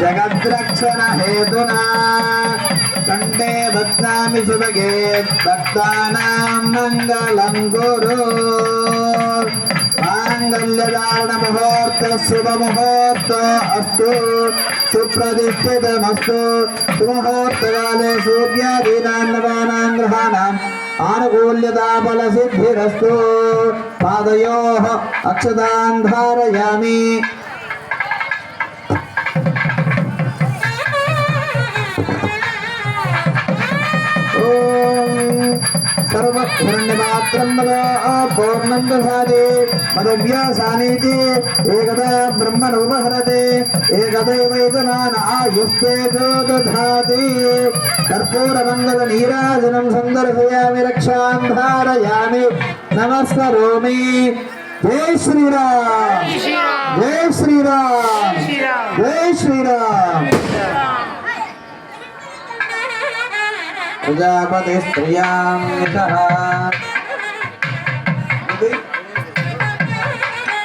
जगद्रक्षण हेतुना कंडे बध्नामि सुभगे भक्तानां मङ्गलं कुरु माङ्गल्यधारण मुहूर्त शुभ मुहूर्त अस्तु सुप्रतिष्ठितमस्तु सुमुहूर्तकाले सूर्यादीनां नवानां ग्रहाणाम् आनुकूल्यता फलसिद्धिरस्तु पादयोः अक्षतां धारयामि सर्वहिरण्यपात्रं पूर्णं दधाति मदव्यासानीति एकदा ब्रह्मणोपहरते एकदैवैतमान आयुस्तेजो दधाति कर्पूरमङ्गलनीराजनं सन्दर्शयामि रक्षां धारयामि नमस्करोमि जय श्रीराम जय श्रीराम जय श्रीराम प्रजापतिस्त्रियां निशः